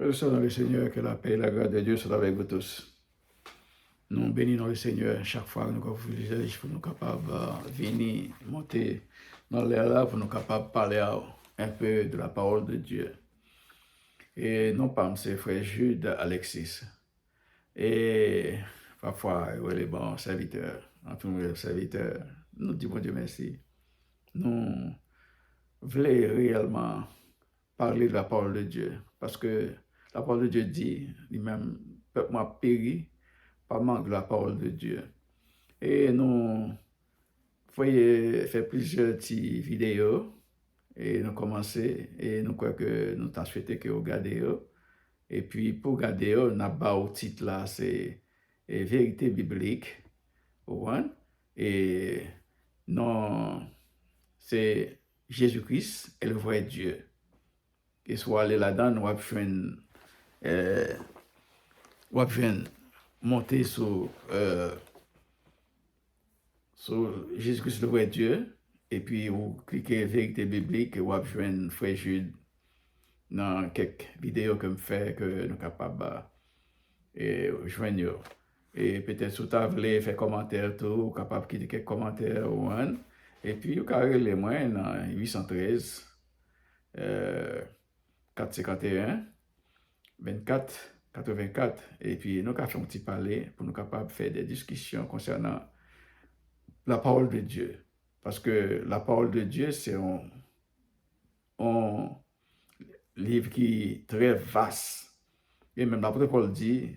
Frères et sœurs dans le Seigneur, que la paix et la grâce de Dieu soient avec vous tous. Nous bénissons le Seigneur chaque fois que nous avons privilège pour nous capables de venir, monter dans l'air là, pour nous capables de parler un peu de la parole de Dieu. Et non pas, c'est frère Jude Alexis. Et parfois, les bons serviteurs, en tout cas, serviteurs, nous disons Dieu merci. Nous voulons réellement parler de la parole de Dieu. Parce que la parole de Dieu dit, lui-même, peuple m'a péri par manque de la parole de Dieu. Et nous voyons faire plusieurs petites vidéos et nous commençons et nous croyons que nous avons souhaité que vous regardez. Et puis pour regarder, nous avons le titre là, c'est Vérité biblique. Et non, c'est Jésus-Christ est le vrai Dieu. Et soit aller là-dedans, nous avons monter sur Jésus-Christ le vrai Dieu. Et puis vous cliquez vérité biblique et vous avez frère Jude dans quelques vidéos que je fais que nous sommes capables de joindre. Et peut-être si vous voulez faire commentaire tout, vous êtes capable de quitter quelques commentaires. Et puis vous pouvez les moins dans 813 451 24 84. Et puis nous avons fait un petit parler pour nous capables de faire des discussions concernant la parole de Dieu. Parce que la parole de Dieu, c'est un livre qui est très vaste. Et même l'apôtre Paul dit,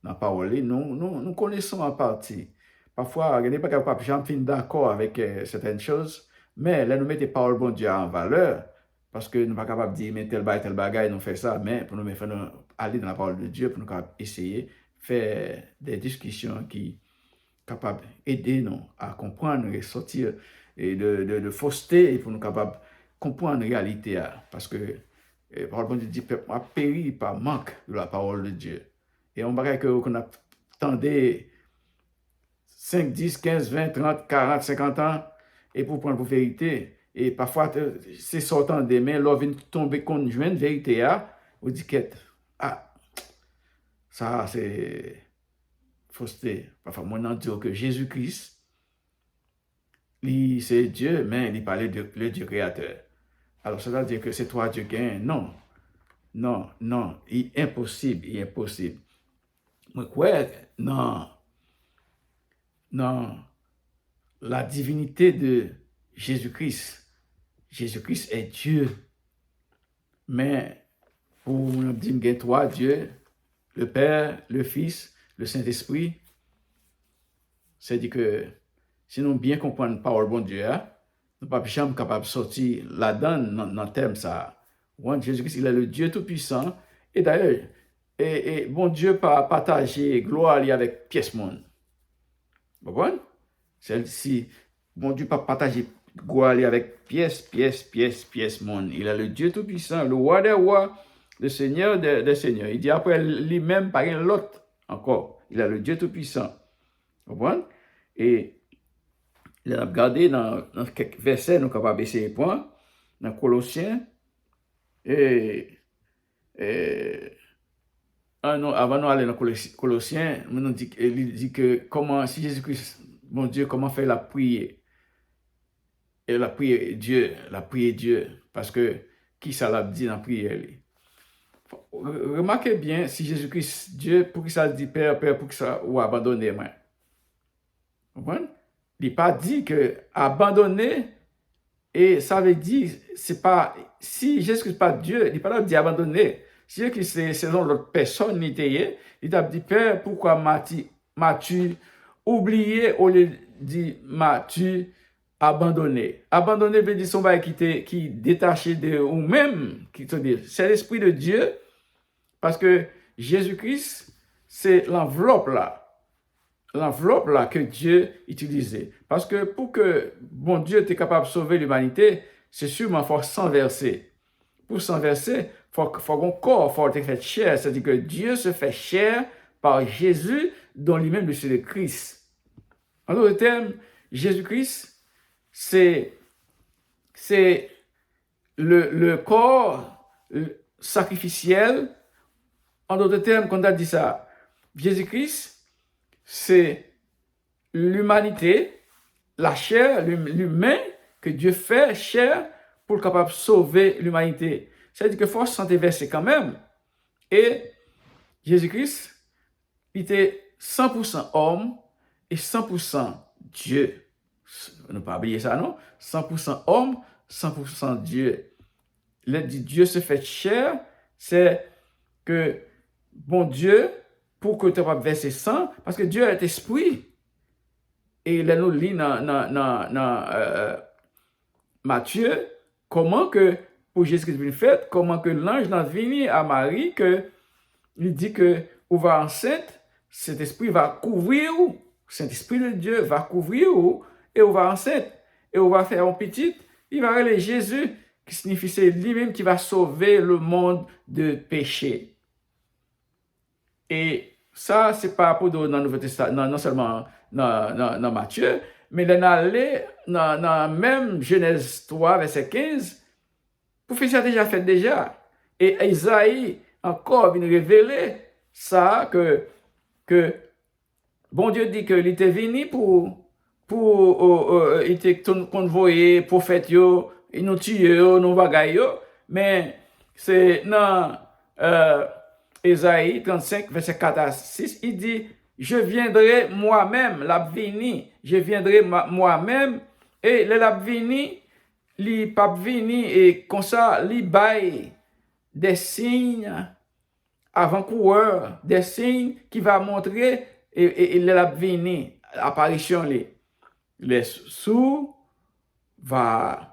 dans la parole, nous connaissons en partie. Parfois, il n'y a pas capable de d'accord avec certaines choses, mais là, nous mettons la parole de Dieu en valeur, parce que nous ne sommes pas capables de dire, mais tel bagage, nous faisons ça, mais pour nous aller dans la parole de Dieu, pour nous essayer de faire des discussions qui capables d'aider nous à comprendre et sortir de fausseté et pour nous capables de comprendre la réalité. Parce que la parole de Dieu dit peuple a péri par manque de la parole de Dieu. Et on va que qu'on attendait 5, 10, 15, 20, 30, 40, 50 ans et pour prendre pour vérité. Et parfois, c'est sortant des mains, l'on vient tomber conjoint de vérité. On dit que ça c'est fausseté. Parfois, moi, on dit que Jésus-Christ, c'est Dieu, mais il parlait de le Dieu créateur. Alors, ça veut dire que c'est toi Dieu qui est. Non, non, non, il est impossible, il est impossible. Mais quoi, non, non, la divinité de Jésus-Christ. Jésus-Christ est Dieu. Mais pour nous dire qu'il y a trois dieux, le Père, le Fils, le Saint-Esprit, c'est-à-dire que si nous bien comprenons la parole de Dieu, nous ne sommes pas jamais capables de sortir là-dedans dans le thème ça. Jésus-Christ, il est le Dieu tout-puissant. Et d'ailleurs, bon Dieu pas partager gloire avec pièce monde. Vous comprenez? Celle-ci, bon Dieu pas partager gloire avec pièce monde. Il est le Dieu tout-puissant, le roi des rois, le Seigneur des seigneurs. Il dit après lui-même par l'autre encore. Il est le Dieu tout-puissant. Vous comprenez? Et il a regardé dans quelques versets, nous sommes capables d'essayer point, dans Colossiens, avant de aller dans Colossiens, il dit que comment, si Jésus-Christ, mon Dieu, comment faire la prière? Et la prière Dieu, parce que qui ça l'a dit dans la prière? Remarquez bien, si Jésus-Christ, Dieu, pour qui ça dit Père, pour qui ça ou abandonner moi? Vous comprenez? Il n'a pas dit que abandonner, et ça veut dire, c'est pas, si Jésus-Christ n'est pas Dieu, il n'a pas dit abandonner. Si Jésus-Christ c'est selon l'autre personne, il t'a dit, Père, pourquoi m'as-tu oublié au lieu de dire, m'as-tu abandonné? Abandonner veut dire son bail qui détaché de ou même, qui te dit, c'est l'Esprit de Dieu, parce que Jésus-Christ, c'est l'enveloppe là que Dieu utilisait. Parce que pour que bon Dieu était capable de sauver l'humanité, c'est sûrement faut s'enverser. Pour s'enverser, faut qu'on corps, faut être fait chair. C'est-à-dire que Dieu se fait chair par Jésus, dont lui-même c'est le Christ. En d'autres termes, Jésus-Christ, c'est le corps sacrificiel En d'autres termes, quand on a dit ça, Jésus-Christ, c'est l'humanité, la chair, l'humain que Dieu fait chair pour capable sauver l'humanité. C'est-à-dire que faut se sentir versé quand même. Et Jésus-Christ, il était 100% homme et 100% Dieu. Ne pas oublier ça, non? 100% homme, 100% Dieu. Le dit Dieu se fait chair, c'est que bon Dieu, pour que tu puisses verser sang, parce que Dieu est esprit. Et là, nous lit dans Matthieu, comment que, pour Jésus-Christ venu fait, comment que l'ange n'a venu à Marie, que il dit que, ou va enceinte, cet esprit va couvrir, cet esprit de Dieu va couvrir, et on va enceinte, et on va faire un petit, il va aller Jésus, qui signifie c'est lui-même qui va sauver le monde de péché. Et ça, c'est pas pour dans le Nouveau Testament, non seulement dans Matthieu, mais dans même Genèse 3, verset 15, pour faire ça déjà fait déjà. Et Isaïe encore vient révéler ça, que bon Dieu dit qu'il était venu pour il était convoyé, prophète, il nous tue, nous bagaille, mais c'est dans Ésaïe 35, verset 4 à 6, il dit, je viendrai moi-même, l'abvini, je viendrai moi-même, et le l'abvini, li pape vini, et comme ça, li bail des signes avant-coureurs, des signes qui va montrer, et le l'abvini, apparition, les sourds va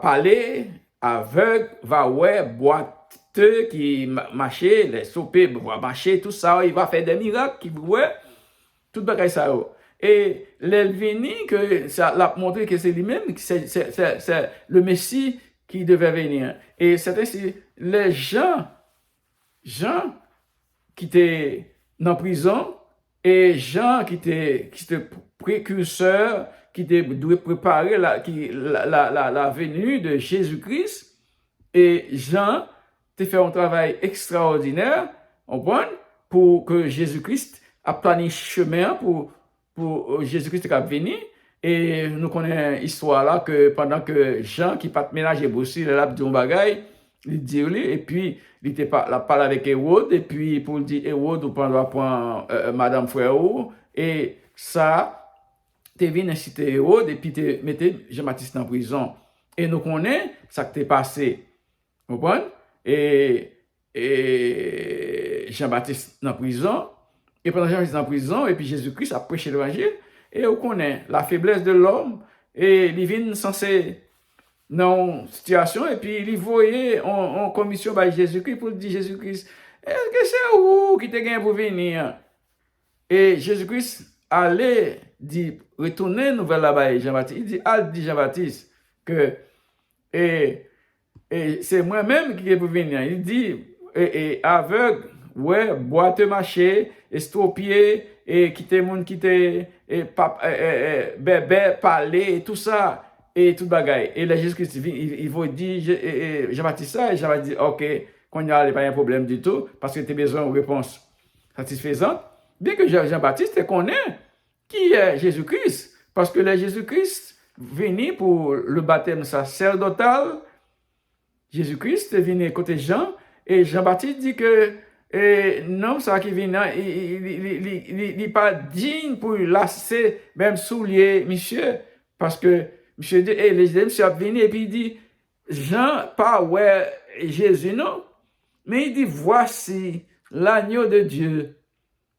parler, aveugle va ouais, boiteux qui marcher, les soupés va marcher, tout ça, il va faire des miracles qui ouais, tout bagaille ça. Et l'Elvini, que ça l'a montré que c'est lui-même, c'est le Messie qui devait venir. Et c'est ainsi, les gens qui étaient en prison, et Jean qui était précurseur, qui devait préparer la venue de Jésus-Christ, et Jean a fait un travail extraordinaire, pour que Jésus-Christ a planifié chemin pour Jésus-Christ qui venir. Et nous connaissons l'histoire là que pendant que Jean, qui pas ménager aussi, il a dit un bagage, il dit, et puis il était parlé avec Hérode, et puis pour dire Hérode, on prend Madame Frère, et ça, tu viens inciter Hérode, et puis tu mettais Jean-Baptiste en prison. Et nous connaissons ça qui t'est passé. Vous comprenez? Et Jean-Baptiste en prison, et pendant Jean-Baptiste en prison, et puis Jésus-Christ a prêché l'évangile, et on connaît la faiblesse de l'homme, et il vient censé dans une situation, et puis il voyait en commission par Jésus-Christ pour dire Jésus-Christ, est-ce que c'est où qui te gagne pour venir? Et Jésus-Christ allait dire, retourner vers là-bas, Jean-Baptiste. Il dit Jean-Baptiste, que et c'est moi-même qui est pour venir. Il dit, aveugle, ouais, boiteux marché, estropié, et qui te monde qui te bébé parler, et tout ça. Et tout bagaille. Et là, Jésus-Christ, il va dire, Jean-Baptiste ça, et Jean-Baptiste dit, ok, qu'on n'y a pas un problème du tout, parce que tu as besoin d'une réponse satisfaisante. Bien que Jean-Baptiste connaît qui est Jésus-Christ, parce que là, Jésus-Christ venu pour le baptême sacerdotal, Jésus-Christ est venu côté Jean, et Jean-Baptiste dit que non, ça qui vient, il n'est pas digne pour lasser même soulier, monsieur, parce que monsieur dit, les monsieur a venu, et puis il dit, Jean, pas ouais, Jésus, non, mais il dit, voici l'agneau de Dieu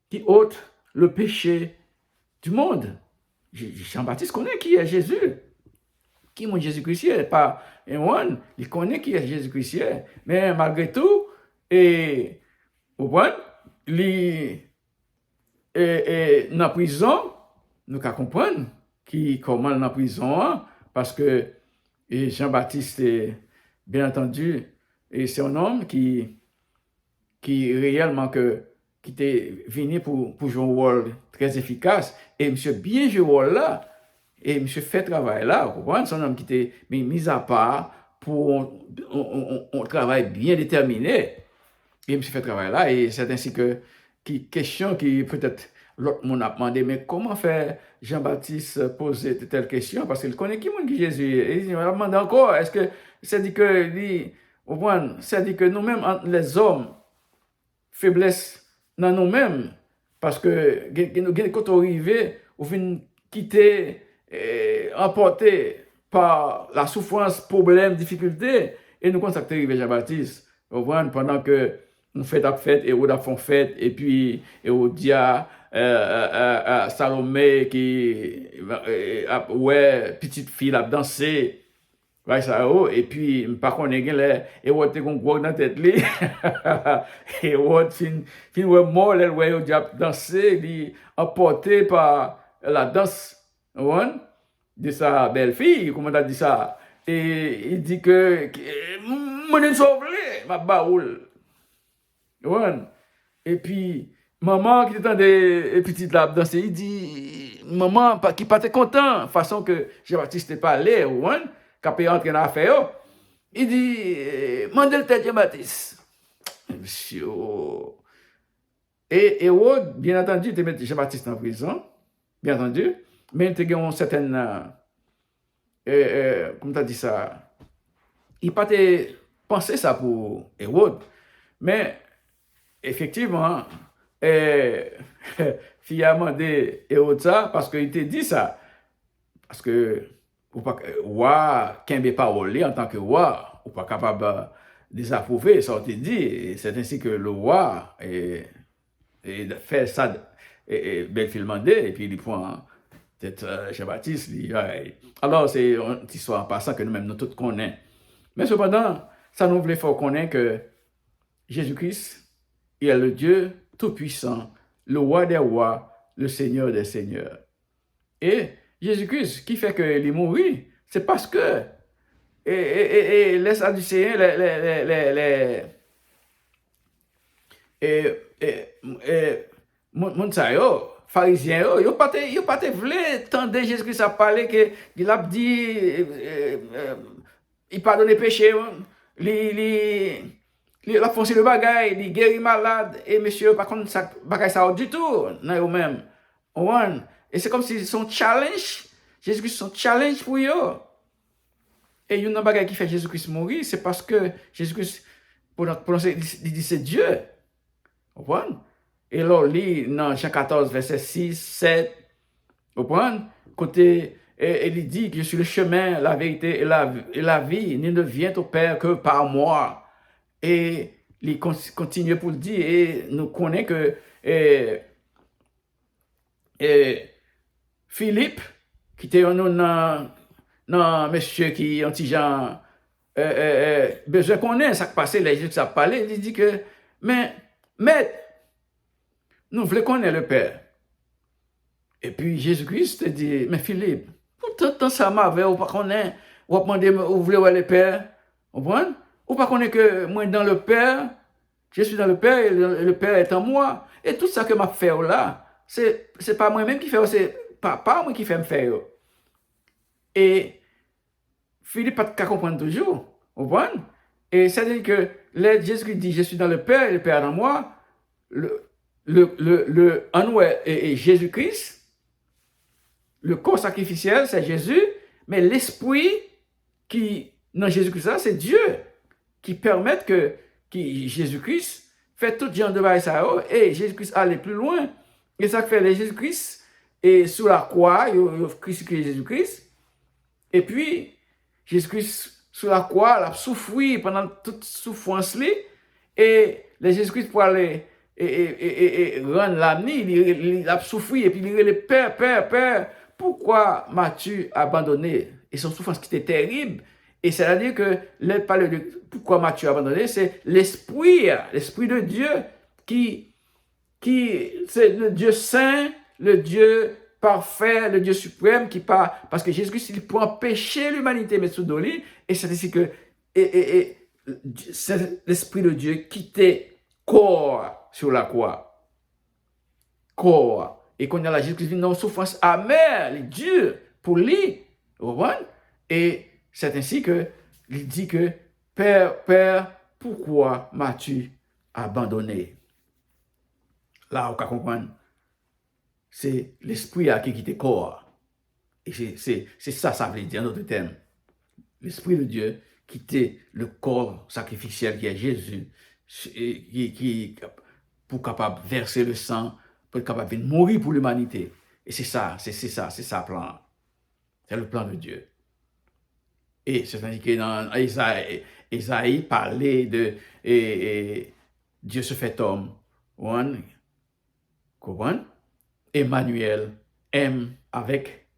qui ôte le péché du monde. Jean-Baptiste connaît qui est Jésus. Qui est Jésus-Christ, pas un, il connaît qui est Jésus-Christ. Mais malgré tout, et au point, dans la prison, nous pouvons comprendre comment dans la prison, parce que Jean-Baptiste, bien entendu, c'est un homme qui réellement qui était venu pour jouer un rôle très efficace. Et monsieur bien joué rôle là, et monsieur fait travail là, vous comprenez, c'est un homme qui était mis à part pour un travail bien déterminé. Et je me suis fait travail là, et c'est ainsi que, question qui peut-être l'autre monde a demandé, mais comment faire Jean-Baptiste poser telle question? Parce qu'il connaît qui monde qui Jésus est. Et il m'a demandé encore, est-ce que c'est dit que, c'est dit que nous-mêmes, les hommes, faiblesse dans nous-mêmes, parce que quand on arrive, on vient quitter, emporté par la souffrance, problème, difficulté, et nous contacter arrivé Jean-Baptiste, pendant que nous faisons la fête, et on a fait fête, et puis, et on dit à Salomé qui, ouais, petite fille a dansé, ouais, ça, oh, et puis, par contre, il y a et on te gon gros dans tête li. Et on fin ouais mort là ouais on a dansé, li emporté par la danse, ouais, de sa belle-fille, comment on a dit ça? Et il dit que mon sauve ma baoul. Ouais. Et puis maman qui était des petites là danser, il dit maman qui pas content façon que Jean-Baptiste n'est pas allé, ouais, quand il rentre dans l'affaire. Il dit mandel tête Jean-Baptiste. Monsieur. Et Hérode, bien entendu, il mis Jean-Baptiste en prison, bien entendu, mais il a une certaine, comment tu as dit ça, il n'a pas pensé ça pour Hérode, mais effectivement, il a demandé Hérode ça parce qu'il t'a dit ça, parce que roi, Kembe parole en tant que roi, ou pas capable de désapprouver, ça on t'a dit, et c'est ainsi que le roi fait ça, Belle-Fille demandé, et puis il prend peut-être Jean-Baptiste. Alors, c'est une histoire en passant que nous-mêmes, nous tous connaissons. Mais cependant, ça nous voulait faire connaître que Jésus-Christ, il est le Dieu Tout-Puissant, le roi des rois, le Seigneur des seigneurs. Et Jésus-Christ, qui fait qu'il est mort, c'est parce que les Sadducéens, moun sa yo, pharisien yo pas voulu tendre Jésus-Christ a parlé que il a dit il pardonne péché, il a foncé le bagay, il guérit malade, et monsieur par contre ça bagay ça du tout dans eux même. Et c'est comme si son challenge, Jésus-Christ son challenge pour eux. Et il y a un bagay qui fait Jésus-Christ mourir, c'est parce que Jésus-Christ il dit c'est Dieu. Et là, dans Jean 14, verset 6, 7, côté, il dit que je suis le chemin, la vérité et la vie. Nul ne vient au Père que par moi. Et il continue pour le dire, et nous connaissons que Philippe, qui était un monsieur qui est anti-Jean, besoin qu'on ait, ça qui passait, les gens qui savent parler, il dit que, mais, nous voulons connaître le Père. Et puis Jésus-Christ dit, mais Philippe, pourtant ça m'avait, ou pas connaître, ou pas demander, vous voulez voir le Père, vous comprenez? Ou pas connaître que moi dans le Père, je suis dans le Père et le Père est en moi. Et tout ça que m'a fait là, c'est pas moi-même qui fait, c'est pas moi qui fait me faire. Et Philippe pas qu'à comprendre toujours, vous comprenez? Et c'est-à-dire que Jésus dit, je suis dans le Père et le Père est en moi, et Jésus-Christ, le corps sacrificiel, c'est Jésus, mais l'esprit qui, dans Jésus-Christ, c'est Dieu, qui permet que Jésus-Christ fait tout genre de choses, et Jésus-Christ allait plus loin. Et ça fait Jésus-Christ, et sous la croix, il a crucifié Jésus-Christ, et puis, Jésus-Christ, sous la croix, il a souffert pendant toute souffrance, et Jésus-Christ pour aller et rendre l'âme, il a souffert, et puis il dit, Père, pourquoi m'as-tu abandonné? Et son souffrance qui était terrible. Et c'est-à-dire que, il parle de pourquoi m'as-tu abandonné, c'est l'esprit de Dieu qui c'est le Dieu saint, le Dieu parfait, le Dieu suprême qui part, parce que Jésus-Christ, il peut empêcher l'humanité, mais sous doli, et c'est ainsi que, c'est l'esprit de Dieu qui quittait corps sur la croix. Corps. Et quand il y a la Jésus-Christ vient dans une souffrance amère, il est dur pour lui. Et c'est ainsi que il dit que Père, pourquoi m'as-tu abandonné. Là, on peut comprendre, c'est l'esprit qui quitte le corps. Et c'est ça, ça veut dire, en d'autres termes. L'Esprit de Dieu quitter le corps sacrificiel qui est Jésus, pour capable verser le sang, pour être capable de mourir pour l'humanité. Et c'est ça le plan. C'est le plan de Dieu. Et c'est indiqué dans Isaïe parlait de Dieu se fait homme. Comprends? Emmanuel aime avec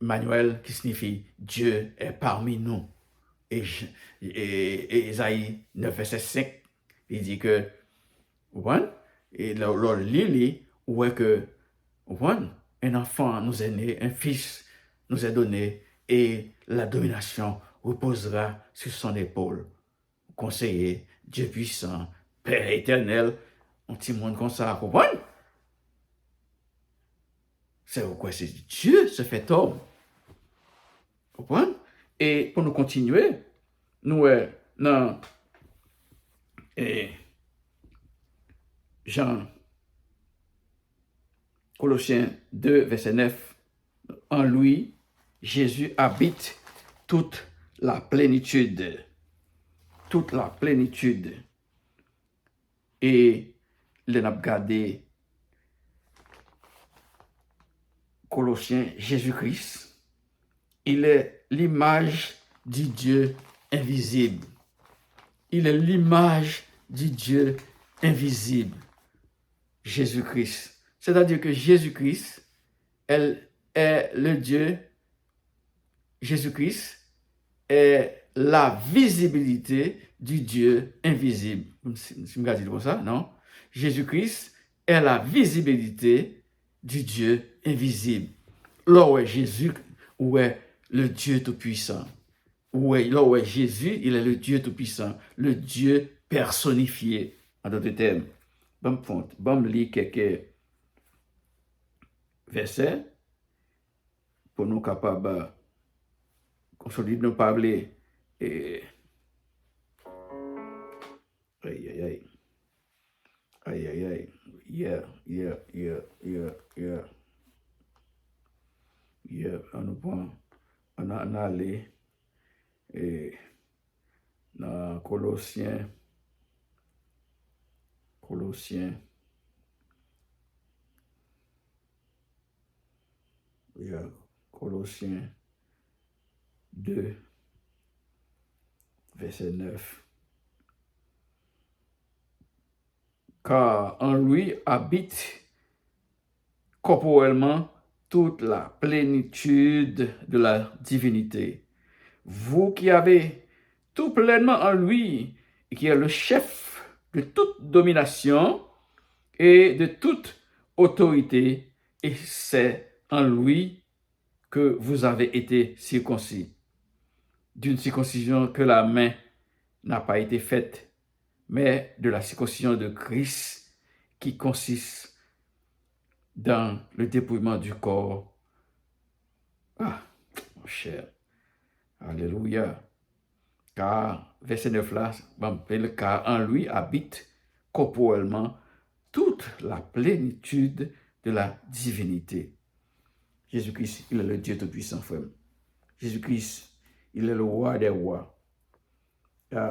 Emmanuel qui signifie Dieu est parmi nous. Et Isaïe 9, verset 5, il dit que, et le lit, où est que, un enfant nous est né, un fils nous est donné, et la domination reposera sur son épaule. Conseiller, Dieu puissant, Père éternel, un petit monde comme ça, comprendre? C'est pourquoi c'est Dieu se fait homme. Comprendre? Et pour nous continuer, nous dans Jean, Colossiens 2, verset 9, en lui, Jésus habite toute la plénitude. Toute la plénitude. Et les n'a regardé Colossiens, Jésus-Christ, il est l'image du Dieu invisible. Il est l'image du Dieu invisible. Jésus-Christ. C'est-à-dire que Jésus-Christ, elle est le Dieu. Jésus-Christ est la visibilité du Dieu invisible. Si je me dis comme ça, non? Jésus-Christ est la visibilité du Dieu invisible. Là où est Jésus, où est le Dieu Tout-Puissant. Là où est Jésus, il est le Dieu Tout-Puissant, le Dieu personnifié. En d'autres termes, bon lire quelques versets pour nous capables consolider nous parler. Et aïe. Yeah. On a allé dans Colossiens. Colossiens 2, verset 9. Car en lui habite corporellement toute la plénitude de la divinité. Vous qui avez tout pleinement en lui, et qui est le chef de toute domination et de toute autorité, et c'est en lui que vous avez été circoncis, d'une circoncision que la main n'a pas été faite, mais de la circoncision de Christ qui consiste dans le dépouillement du corps. Ah, mon cher, alléluia. Car, verset 9 là, car en lui habite corporellement toute la plénitude de la divinité. Jésus-Christ, il est le Dieu Tout-Puissant, frère. Jésus-Christ, il est le roi des rois.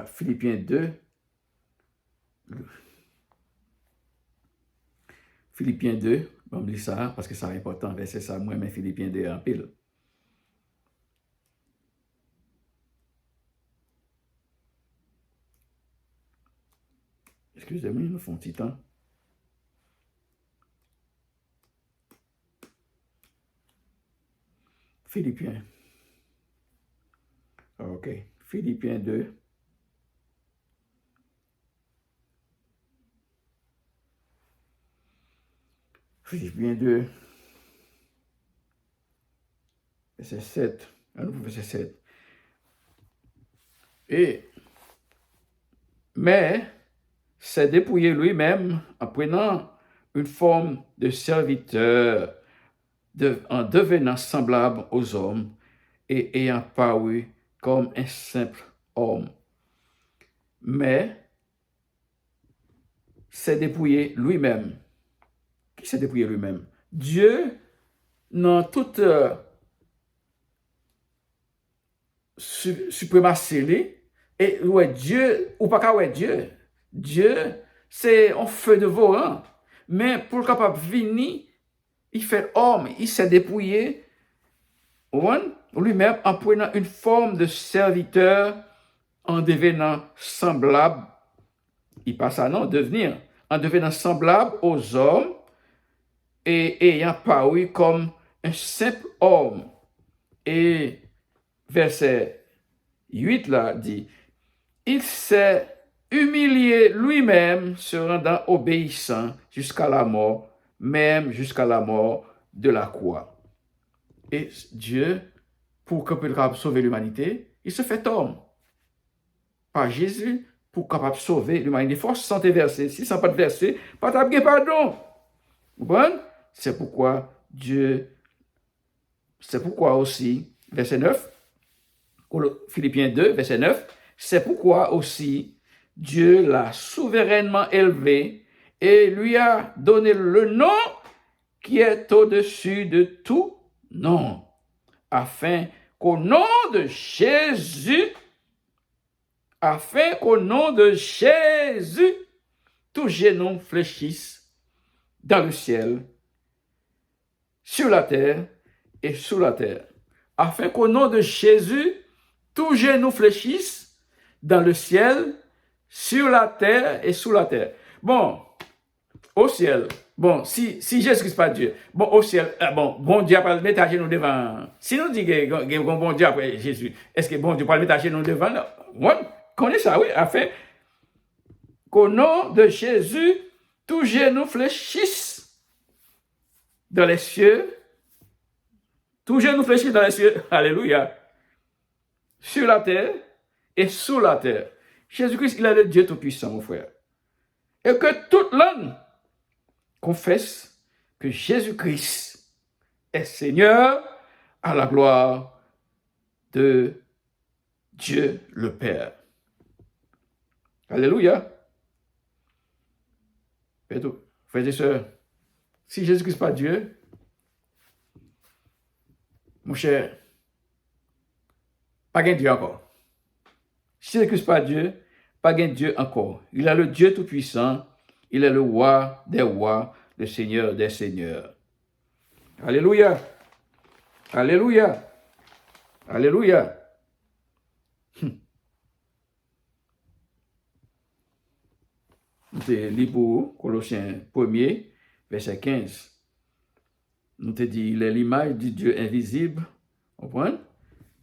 Philippiens 2, on lit ça parce que c'est important, verset ça, moi, mais Philippiens 2 en pile. Excusez-moi, nous font un petit temps. Philippiens. OK. Philippiens 2. Philippiens 2. Verset 7. Verset 7. Mais s'est dépouillé lui-même en prenant une forme de serviteur, en devenant semblable aux hommes et ayant paru comme un simple homme. Mais s'est dépouillé lui-même. Qui s'est dépouillé lui-même? Dieu, dans toute suprématie, et ouais, Dieu, ou pas qu'à ouais Dieu. Dieu, c'est un feu de volant. Mais pour le capable venir, il fait homme, il s'est dépouillé lui-même en prenant une forme de serviteur, en devenant semblable, il passe à non, devenir, en devenant semblable aux hommes et ayant paru comme un simple homme. Et verset 8 là dit, il s'est humilié lui-même, se rendant obéissant jusqu'à la mort, même jusqu'à la mort de la croix. Et Dieu, pour qu'il capable sauver l'humanité, il se fait homme. Par Jésus, pour capable sauver l'humanité. Il faut se sentir versé. Si ça pas de verset, pas de pardon. Bon? C'est pourquoi Dieu, c'est pourquoi aussi, verset 9, Philippiens 2, verset 9, c'est pourquoi aussi Dieu l'a souverainement élevé et lui a donné le nom qui est au-dessus de tout nom, afin qu'au nom de Jésus, tout genou fléchisse dans le ciel, sur la terre et sous la terre. Afin qu'au nom de Jésus, tout genou fléchisse dans le ciel, sur la terre et sous la terre. Bon, au ciel, bon, si Jésus-Christ pas Dieu, bon, au ciel, bon Dieu va mettre à genoux devant. Si nous disons que bon Dieu après Jésus, est-ce que bon Dieu va mettre à genoux devant? Oui, connaît ça, oui, afin qu'au nom de Jésus, tout genou fléchisse dans les cieux, tout genou fléchisse dans les cieux, alléluia, sur la terre et sous la terre. Jésus-Christ, il est le Dieu Tout-Puissant, mon frère. Et que toute langue confesse que Jésus-Christ est Seigneur à la gloire de Dieu le Père. Alléluia. Frères et sœurs, si Jésus-Christ n'est pas Dieu, mon cher, pas de Dieu encore. Si Jésus-Christ n'est pas Dieu, pas de Dieu encore. Il est le Dieu Tout-Puissant, il est le roi des rois, le Seigneur des seigneurs. Alléluia. Alléluia. Alléluia. Nous te lisons pour Colossiens 1er, verset 15. Nous te dit, il est l'image du Dieu invisible, comprenez?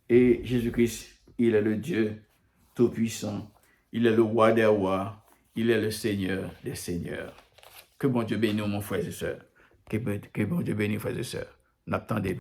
Et Jésus-Christ, il est le Dieu Tout-Puissant, il est le roi des rois, il est le Seigneur des seigneurs. Que bon Dieu bénisse, mon frère et soeur. Que bon Dieu bénisse, frères et sœurs. N'attendez